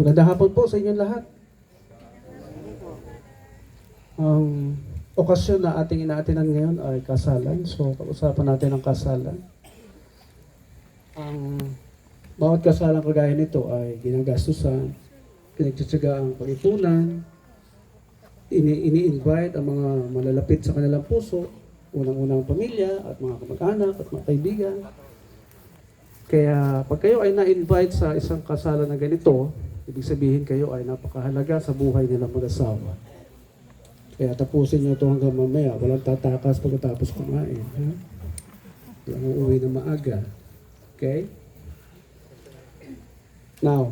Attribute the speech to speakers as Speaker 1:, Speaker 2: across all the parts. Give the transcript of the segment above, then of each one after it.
Speaker 1: Magandang hapon po sa inyong lahat. Ang okasyon na ating inaatinan ngayon ay kasalan. So, pag-usapan natin ang kasalan. Ang bawat kasalan kagaya nito ay ginagastusan, pinagtsatsaga ang pag-ipunan, ini-invite ang mga malalapit sa kanilang puso, unang-unang pamilya at mga kamag-anak at mga kaibigan. Kaya pag kayo ay na-invite sa isang kasalan na ganito, ibig sabihin kayo ay napakahalaga sa buhay nilang mag-asawa. Kaya tapusin nyo ito hanggang mamaya. Walang tatakas pagkatapos kumain. Ha? Walang uuwi na maaga. Okay? Now,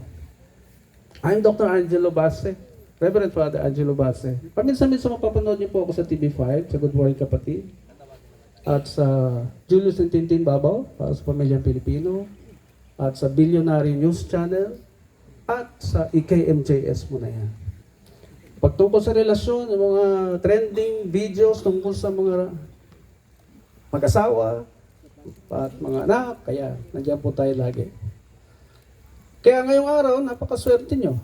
Speaker 1: I'm Dr. Angelo Basse, Reverend Father Angelo Basse. Paminsan-minsan mapapanood niyo po ako sa TV5, sa Good Morning Kapatid, at sa Julius and Tintin Babaw, para sa Pamilyang Pilipino, at sa Billionaire News Channel, at sa EKMJS mo na yan. Pagtungkol sa relasyon, yung mga trending videos tungkol sa mga mag-asawa at mga anak, kaya nandiyan po tayo lagi. Kaya ngayong araw, napakaswerte nyo.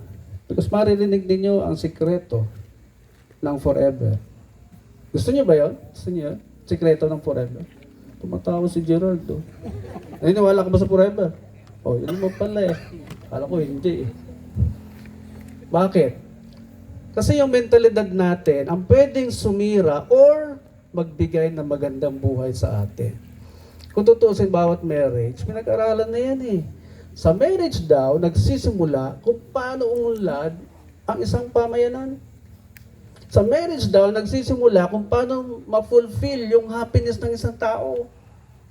Speaker 1: Because maririnig ninyo ang sikreto ng forever. Gusto nyo ba yun? Gusto nyo yun? Sikreto ng forever. Tumatawa si Geraldo. Naniniwala ka ba sa forever? Oh, yun mo pala eh. Kala ko hindi eh. Bakit? Kasi yung mentalidad natin, ang pwedeng sumira or magbigay ng magandang buhay sa atin. Kung tutusin bawat marriage, pinag-aralan na yan eh. Sa marriage daw, nagsisimula kung paano unlad ang isang pamayanan. Sa marriage daw, nagsisimula kung paano ma-fulfill yung happiness ng isang tao.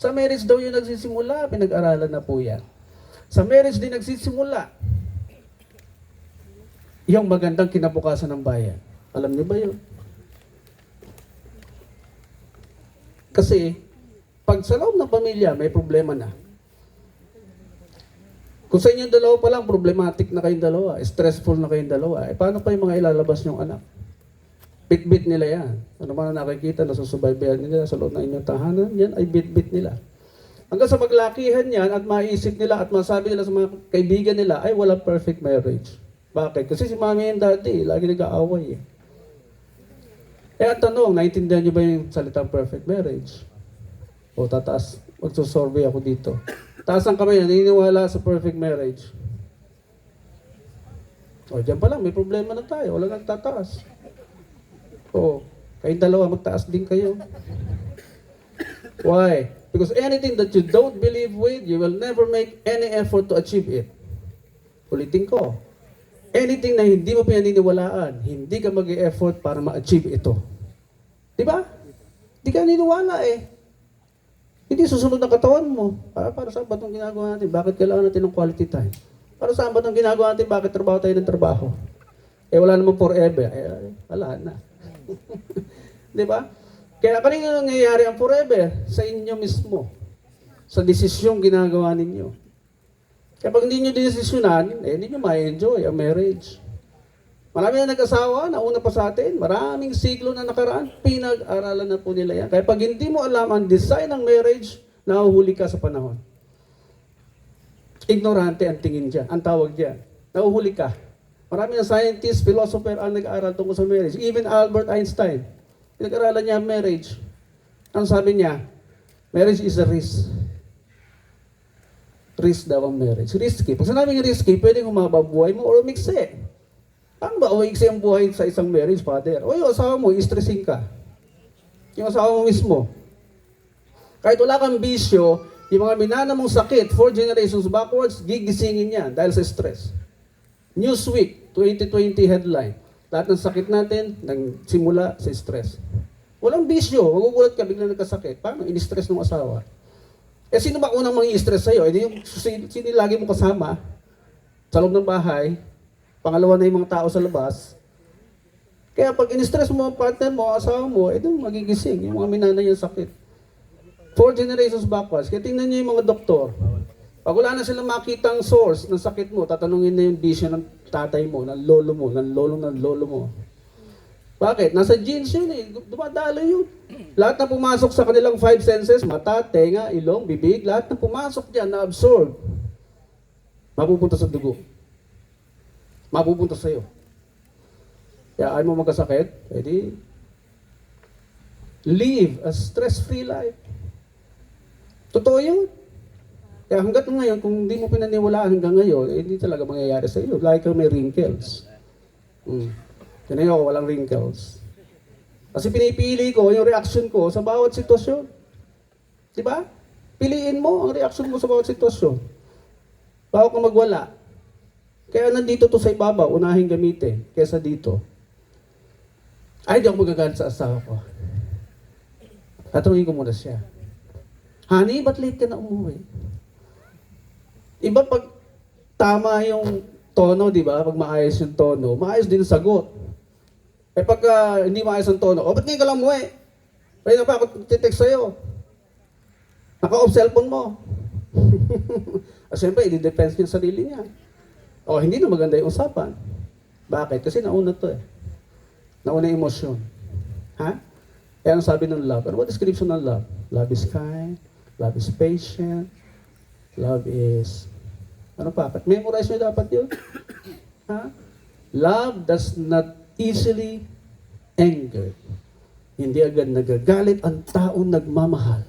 Speaker 1: Sa marriage daw yung nagsisimula, pinag-aralan na po yan. Sa marriage din nagsisimula yung magandang kinabukasan ng bayan. Alam niyo ba yun? Kasi, pag sa loob ng pamilya, may problema na. Kung sa inyong dalawa pa lang, problematic na kayong dalawa, stressful na kayong dalawa, eh paano pa yung mga ilalabas niyong anak? Bit-bit nila yan. Ano man na nakikita, nasusubaybayan nila sa loob ng inyong tahanan, yan ay bit-bit nila. Hanggang sa maglakihan yan at maisip nila at masabi nila sa mga kaibigan nila, ay walang perfect marriage. Bakit? Kasi si mami and daddy, lagi nag-aaway eh. Eh ang tanong, naintindihan niyo ba yung salitang perfect marriage? O tataas, magsusurvey ako dito. Taas ang kamay, naniniwala sa perfect marriage. O dyan pa lang, may problema na tayo, wala nagtataas. O, kayong dalawa, magtaas din kayo. Why? Because anything that you don't believe with, you will never make any effort to achieve it. Ulitin ko. Anything na hindi mo pinaniniwalaan, hindi ka mag-e-effort para ma-achieve ito. Di ba? Hindi ka naniniwala eh. Hindi susunod na katawan mo. Para saan ba itong ginagawa natin? Bakit kailangan natin ng quality time? Para saan ba itong ginagawa natin? Bakit trabaho tayo ng trabaho? Eh wala naman forever. Eh, wala na. Di ba? Kaya kanina nangyayari ang forever sa inyo mismo. Sa desisyong ginagawa ninyo. Kaya pag hindi nyo desisyonan, eh hindi nyo ma-enjoy ang marriage. Marami na nag-asawa, nauna pa sa atin, maraming siglo na nakaraan, pinag-aralan na po nila yan. Kaya pag hindi mo alam ang design ng marriage, nahuhuli ka sa panahon. Ignorante ang tingin dyan, ang tawag dyan. Nahuhuli ka. Marami na scientists, philosopher ang nag-aaral tungkol sa marriage. Even Albert Einstein, pinag-aralan niya ang marriage. Ang sabi niya, marriage is a risk. Risk daw ang marriage. Risky. Pag sinabing risky, pwedeng humaba buhay mo or umikse. Paano ba umikse ang buhay sa isang marriage, Father? O yung asawa mo, i-stressing ka. Yung asawa mo mismo. Kahit wala kang bisyo, yung mga minana mong sakit, 4 generations backwards, gigisingin yan dahil sa stress. Newsweek, 2020 headline. Lahat ng sakit natin, nagsimula sa stress. Walang bisyo, magugulat ka, biglang nagkasakit. Paano? In-stress ng asawa. Eh, sino ba unang mangi-stress sa'yo? Eh, yung sino lagi mo kasama sa loob ng bahay, pangalawa na yung mga tao sa labas. Kaya pag in-stress mo ang partner mo, asawa mo, eh doon magigising, yung mga minana yung sakit. 4 generations backwards. Kaya tingnan niyo yung mga doktor. Pag wala na silang makitang source ng sakit mo, tatanungin na yung vision ng tatay mo, ng lolo mo, ng lolo mo. Bakit? Nasa genes yun eh. Dumadalo yun. Lahat na pumasok sa kanilang 5 senses, mata, tenga, ilong, bibig, lahat na pumasok dyan, na-absorb, mapupunta sa dugo. mapupunta sa'yo. Kaya ayaw mo magkasakit, edi live a stress-free life. Totoo yun. Kaya hanggat ngayon, kung hindi mo pinaniwalaan hanggang ngayon, hindi talaga mangyayari sa iyo. Like may wrinkles. Yan ako, walang wrinkles. Kasi pinipili ko yung reaction ko sa bawat sitwasyon. Di ba? Piliin mo ang reaction mo sa bawat sitwasyon. Bago ka magwala. Kaya nandito to sa ibabaw, unahin gamitin, kesa dito. Ay, di ako magagalit sa asawa ko. Tatanungin ko muna siya. Honey, ba't late ka na umuwi? Iba pag tama yung tono, di ba? Pag maayos yung tono, maayos din ang sagot. Eh pagka hindi maayos ang tono, ba't ngayon ka lang umuwi? Pwede na pa ako titext sa'yo. Naka-off cellphone mo. Siyempre, i-defense niya sarili niya. Hindi na maganda yung usapan. Bakit? Kasi nauna to eh. Nauna yung emosyon. Ha? Kaya ang sabi ng love, ano ba description ng love? Love is kind, love is patient, love is... Ano pa? Memorize nyo dapat yun. Ha? Love does not easily anger. Hindi agad nagagalit ang taong nagmamahal.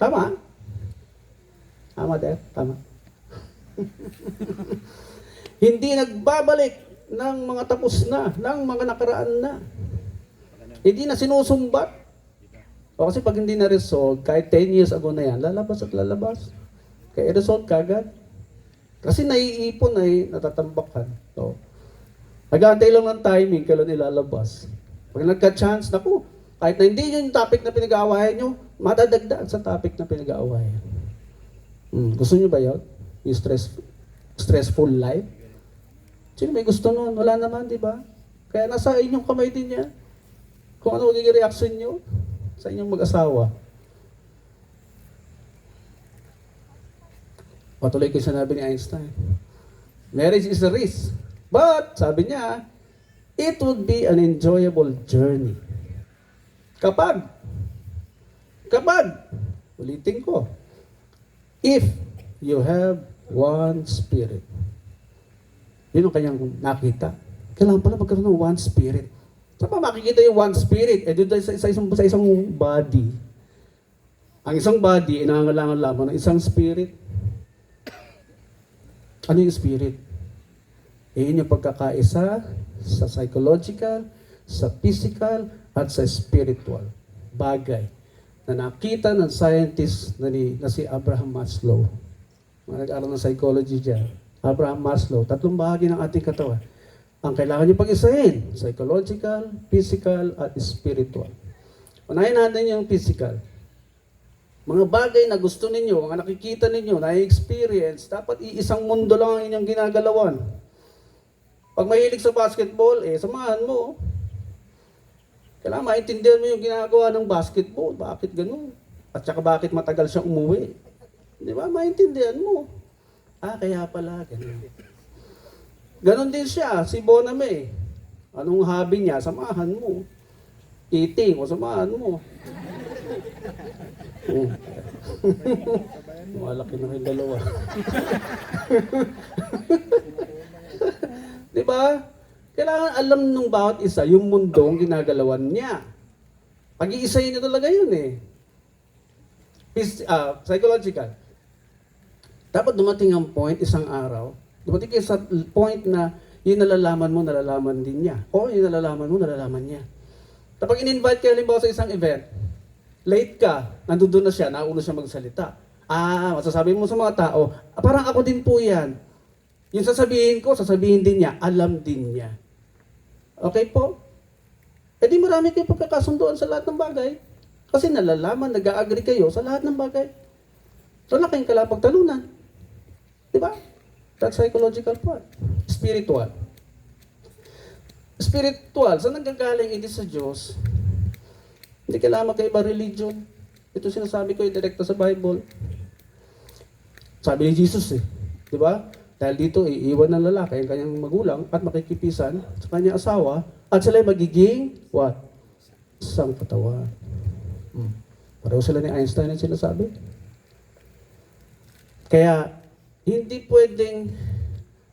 Speaker 1: Tama? Tama, Dad? Tama. Hindi nagbabalik ng mga tapos na, ng mga nakaraan na. Hindi na sinusumbat. Kasi pag hindi na-resolve, kahit 10 years ago na yan, lalabas at lalabas. Kaya i-resolve kagad. Kasi naiipon ay natatambakan. So, nag-aantay lang ng timing kailan ilalabas. Pag nagka-chance, naku, kahit na hindi yun yung topic na pinag-aawayan nyo, madadagdag sa topic na pinag-aawayan. Gusto nyo ba yun? Yung stressful life? Sino may gusto nun? Wala naman, di ba? Kaya nasa inyong kamay din yan. Kung ano magiging reaction nyo sa inyong mag-asawa. Patuloy ko sinabi ni Einstein. Marriage is a risk. But, sabi niya, it would be an enjoyable journey. Kapag, ulitin ko, if you have one spirit. Yun ang kanyang nakita. Kailangan pala magkaroon ng one spirit. Saan pa makikita yung one spirit? Doon sa isang body. Ang isang body, inangalangan lamang ng isang spirit. Ano yung spirit? Yun yung pagkakaisa sa psychological, sa physical, at sa spiritual bagay na nakita ng scientist na si Abraham Maslow. Mga nag-aaral ng psychology dyan. Abraham Maslow, 3 bahagi ng ating katawan. Ang kailangan nyo pag-isahin, psychological, physical, at spiritual. Unahin natin yung physical. Mga bagay na gusto ninyo, mga nakikita ninyo, na-experience, dapat iisang mundo lang ang inyong ginagalawan. Pag mahilig sa basketball, samahan mo. Kailangan maintindihan mo yung ginagawa ng basketball. Bakit ganun? At saka bakit matagal siya umuwi. Di ba? Maintindihan mo. Kaya pala, ganun. Ganon din siya, si Boname. Anong hobby niya? Samahan mo. Eating, o samahan mo. Malaki na yung dalawa. Di ba? Kailangan alam nung bawat isa yung mundong ginagalawan niya. Pag-iisayin niya talaga yun eh. Psychological. Dapat dumating ang point, isang araw, dumating kayo sa point na yung nalalaman din niya. O yung nalalaman niya. Kapag in-invite kayo, halimbawa sa isang event, late ka, nandun na siya, nauna siya magsalita. Masasabi mo sa mga tao, parang ako din po yan. Yung sasabihin din niya, alam din niya. Okay po? Di marami kayo pagkakasunduan sa lahat ng bagay. Kasi nalalaman, nag-agree kayo sa lahat ng bagay. So, wala kayong kalapagtalunan. Diba? That's psychological part. Spiritual. Saan nanggagaling hindi sa Diyos? Hindi kailangan magkaiba religion. Ito sinasabi ko, direkta sa Bible. Sabi ni Jesus Diba? Dahil dito, iiwan ng lalaki ang kanyang magulang at makikipisan sa kanyang asawa at sila magiging, what? Isang katawan. Pareho sila ni Einstein ang sinasabi. Kaya, hindi pwedeng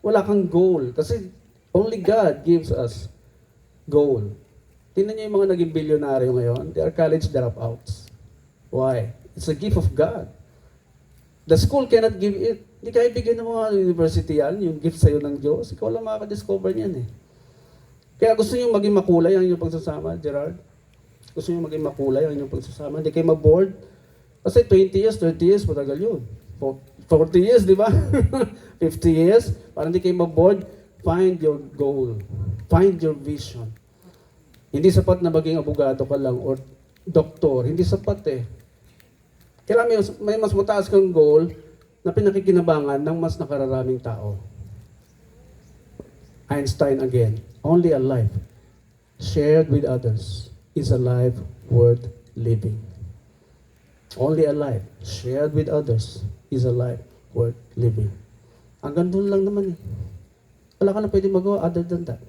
Speaker 1: wala kang goal. Kasi Only God gives us goal. Tingnan niyo yung mga naging bilyonaryo ngayon, they are college dropouts. Why? It's a gift of God. The school cannot give it. Hindi kaya bigyan ng mga university yan, yung gift sa'yo ng Diyos. Ikaw lang makaka-discover niyan eh. Kaya gusto niyo maging makulay ang inyong pagsasama, Gerard? Gusto niyo maging makulay ang inyong pagsasama? Hindi kayo ma-bored? Kasi 20 years, 30 years, matagal yun. 40 years, di ba? 50 years, para hindi kayo ma-bored, find your goal. Find your vision. Hindi sapat na maging abogado ka lang or doktor. Hindi sapat eh. Kailangan may mas mataas kang goal na pinakikinabangan ng mas nakararaming tao. Einstein again, only a life shared with others is a life worth living. Only a life shared with others is a life worth living. Hanggang doon lang naman eh. Wala ka na pwede magawa other than that.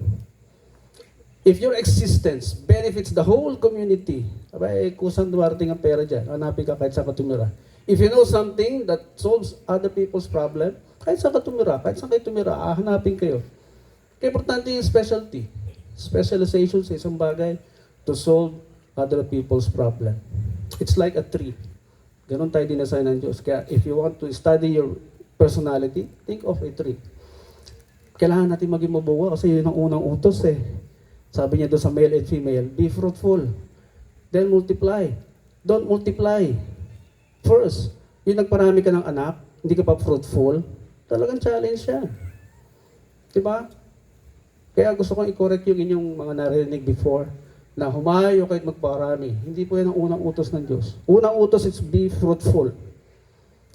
Speaker 1: If your existence benefits the whole community, abay, kusang dumarating ang pera dyan, hanapin ka kahit saan ka tumira. If you know something that solves other people's problem, kahit saan ka tumira, kahit saan kayo tumira, hanapin kayo. Kaya importante yung specialty, specialization sa isang bagay to solve other people's problem. It's like a tree. Ganon tayo dinasign ng Diyos. Kaya if you want to study your personality, think of a tree. Kailangan natin maging mabuwa kasi yun ang unang utos eh. Sabi niya doon sa male and female, be fruitful, then multiply. Don't multiply. First, yung nagparami ka ng anak, hindi ka pa fruitful, talagang challenge yan. Diba? Kaya gusto kong i-correct yung inyong mga narinig before, na humayo kahit magparami. Hindi po yan ang unang utos ng Diyos. Unang utos is be fruitful.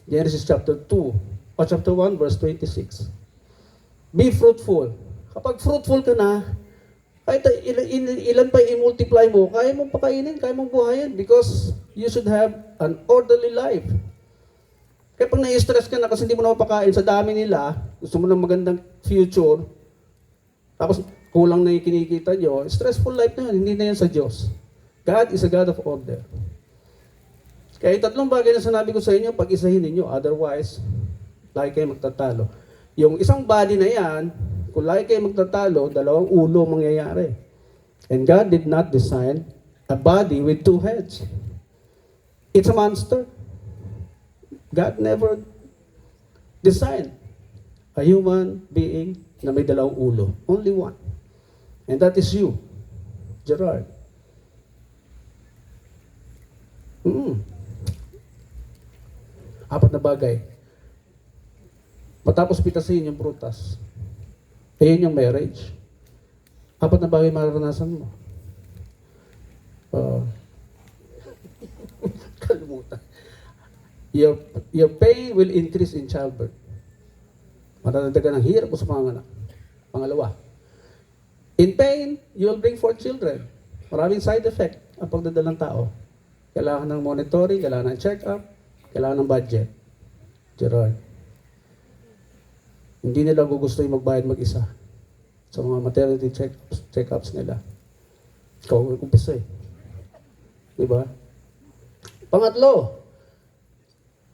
Speaker 1: Genesis chapter 2, o chapter 1, verse 26. Be fruitful. Kapag fruitful ka na, kahit ilan pa i-multiply mo, kaya mong pakainin, kaya mong buhayin because you should have an orderly life. Kaya pag na-stress ka na kasi hindi mo na mapakain sa dami nila, gusto mo ng magandang future, tapos kulang na yung kinikita nyo, stressful life na yun, hindi na yan sa Diyos. God is a God of order. Kaya yung tatlong bagay na sinabi ko sa inyo, pag-isahin ninyo, otherwise, lagi kayo magtatalo. Yung isang body na yan, kung lagi kayo magtatalo, dalawang ulo mangyayari. And God did not design a body with two heads. It's a monster. God never designed a human being na may dalawang ulo. Only one. And that is you, Gerard. Apat na bagay. Matapos pitasin yung prutas. Ayun yung marriage. Apat na bagay mararanasan mo. Kalimutan. Your pain will increase in childbirth. Matadagdagan ng hirap sa panganak. Pangalawa, in pain, you will bring forth children. Maraming side effect ang pagdadalang tao. Kailangan ng monitoring, kailangan ng check-up, kailangan ng budget. Gerard. Hindi nila gusto yung magbayad mag-isa sa mga maternity check-ups nila. Ikaw ang umpisa eh. Diba? Pangatlo,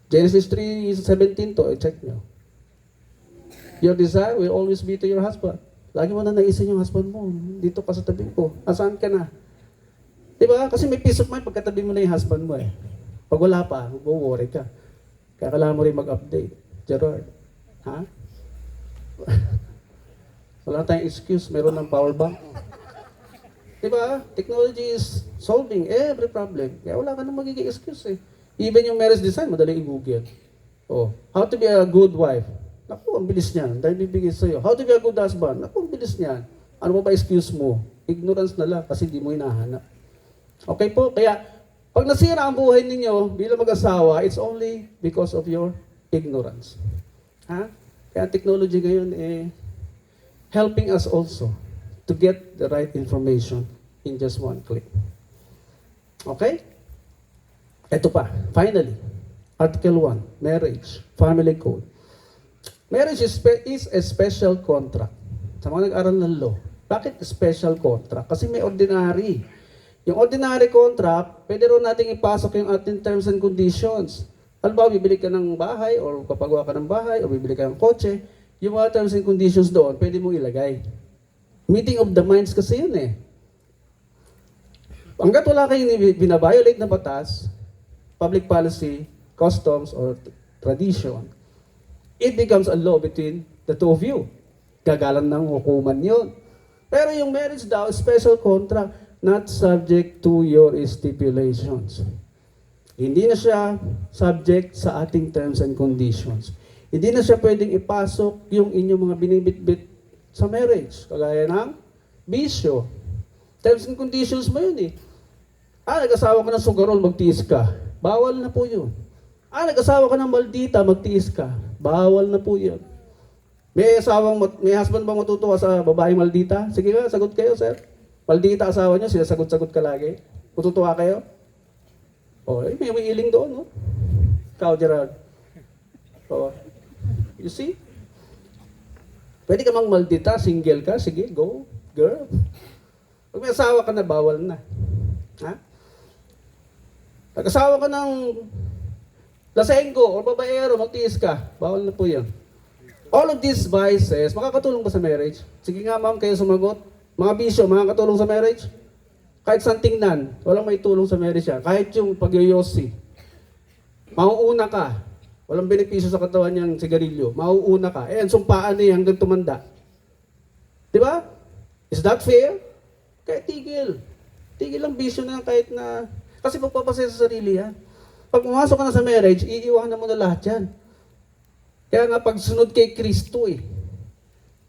Speaker 1: Genesis 3:17 to, i-check nyo. Your desire will always be to your husband. Lagi mo na naisin yung husband mo. Dito ka sa tabi ko. Asaan ka na? Diba? Kasi may peace of mind pagkatabi mo na yung husband mo eh. Pag wala pa, mag-worry ka. Kaya kailangan mo rin mag-update. Gerard. Ha? Wala tayong excuse, meron ng power bank. Diba? Technology is solving every problem. Kaya wala ka nang magiging excuse eh. Even yung marriage design, madaling i-google. Oh, how to be a good wife. Naku, ang bilis niyan. Dahil bibigay sa'yo. How to be a good husband. Naku, ang bilis niyan. Ano ba excuse mo? Ignorance na lang kasi di mo hinahanap. Okay po? Kaya, pag nasira ang buhay ninyo bilang mag-asawa, it's only because of your ignorance. Ha? Kaya technology ngayon helping us also to get the right information in just one click. Okay? Ito pa, finally, Article 1, Marriage, Family Code. Marriage is a special contract. Sa mga nag-aral ng law, bakit special contract? Kasi may ordinary. Yung ordinary contract, pwede rin natin ipasok yung ating terms and conditions. Halimbawa, bibili ka ng bahay or papagawa ka ng bahay o bibili ka ng kotse, yung mga terms and conditions doon, pwede mong ilagay. Meeting of the minds kasi yun eh. Hanggat wala kayong binabiolate na batas, public policy, customs, or tradition, it becomes a law between the two of you. Gagalan ng hukuman yun. Pero yung marriage daw, special contract, not subject to your stipulations. Hindi na siya subject sa ating terms and conditions. Hindi na siya pwedeng ipasok yung inyong mga binibitbit sa marriage. Kagaya ng bisyo. Terms and conditions mo yun eh. Nag-asawa ka ng sugarol, magtiis ka. Bawal na po yun. Nag-asawa ka ng maldita, magtiis ka. Bawal na po yun. May husband ba matutuwa sa babaeng maldita? Sige nga, sagot kayo, sir. Maldita asawa niyo, sinasagot-sagot ka lagi. Matutuwa kayo? May iling doon, no? Ikaw, Gerard. You see? Pwede ka mang maldita, single ka, sige, go, girl. Pag may asawa ka na, bawal na. Ha? Nag-asawa ka ng lasenggo o babaero, magtiis ka, bawal na po yan. All of these vices, makakatulong ba sa marriage? Sige nga ma'am, kayo sumagot. Mga bisyo, makakatulong sa marriage? Kahit saan tingnan, walang may tulong sa marriage yan. Kahit yung pagyoyosi. Mauuna ka. Walang benepisyo sa katawan niyang sigarilyo. Mauuna ka. Sumpaan niya hanggang tumanda. Di ba? Is that fair? Kaya tigil. Tigil ang bisyo na kahit na... Kasi magpapasaya sa sarili yan. Pag pumasok ka na sa marriage, iiwanan mo na lahat yan. Kaya nga pagsunod kay Kristo eh.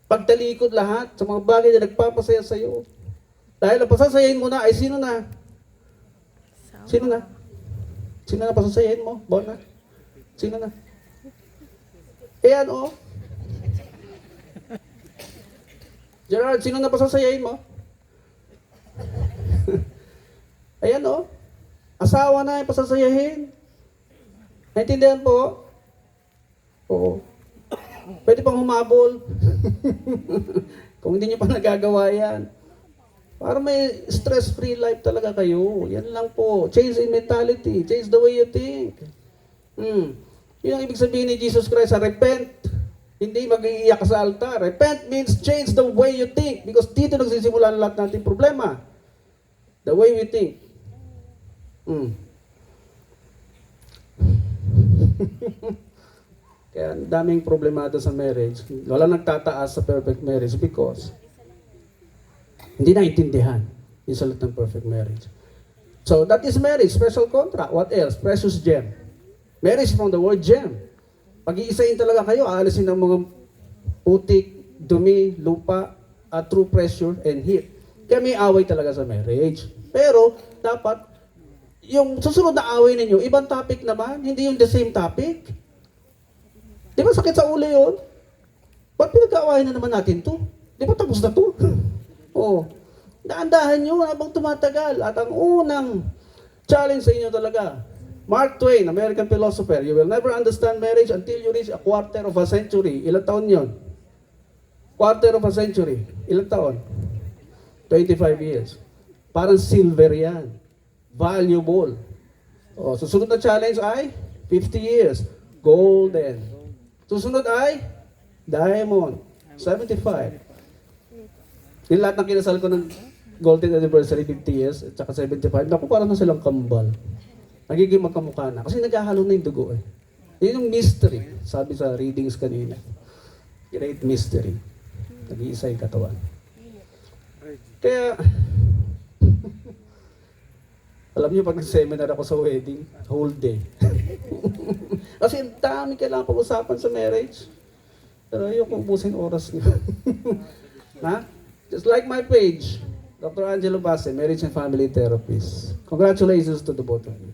Speaker 1: Pagtalikod lahat sa mga bagay na nagpapasaya sa iyo. Dahil ang pasasayahin mo na ay sino na? Sino na? Sino na pasasayahin mo? Bona? Sino na? Ayan oh. Gerard, sino na pasasayahin mo? Ayan oh. Asawa na yung pasasayahin. Naintindihan po? Oo. Pwede pang humabol. Kung hindi nyo pa nagagawa yan. Para may stress-free life talaga kayo. Yan lang po. Change in mentality. Change the way you think. Yun ang ibig sabihin ni Jesus Christ. Repent. Hindi mag-iiyak sa altar. Repent means change the way you think. Because dito nagsisimula ang lahat nating problema. The way we think. Kaya daming problemado sa marriage. Wala nagtataas sa perfect marriage because hindi naintindihan yung salat ng perfect marriage. So that is marriage, special contract. What else? Precious gem. Marriage from the word gem. Pag-iisahin talaga kayo, aalisin ng mga putik, dumi, lupa, true pressure, and heat. Kaya may away talaga sa marriage. Pero dapat yung susunod na away ninyo, ibang topic naman, hindi yung the same topic. Di ba sakit sa ulo yun? Ba't pinag-aawayan na naman natin to? Di ba tapos na to? Dahan-dahan nyo habang tumatagal. At ang unang challenge sa inyo talaga, Mark Twain, American philosopher, you will never understand marriage until you reach a quarter of a century. Ilang taon yun? Quarter of a century. Ilang taon? 25 years. Parang silver yan. Valuable. Susunod na challenge ay 50 years. Golden. Susunod ay diamond. 75. Yung lahat ng kinasal ko ng golden anniversary, 50 years, at saka 75, naku, parang na silang kambal. Nagiging magkamukha na. Kasi naghahalo na yung dugo eh. Yun yung mystery, sabi sa readings kanina. Great mystery. Nag-iisa yung katawan. Kaya, alam niyo, pag nag-seminar ako sa wedding, whole day. Kasi ang dami kailangan pag-usapan sa marriage. Pero ayoko ubusin oras niyo. Ha? Just like my page, Dr. Angelo Basse, Marriage and Family Therapist. Congratulations to the both of you.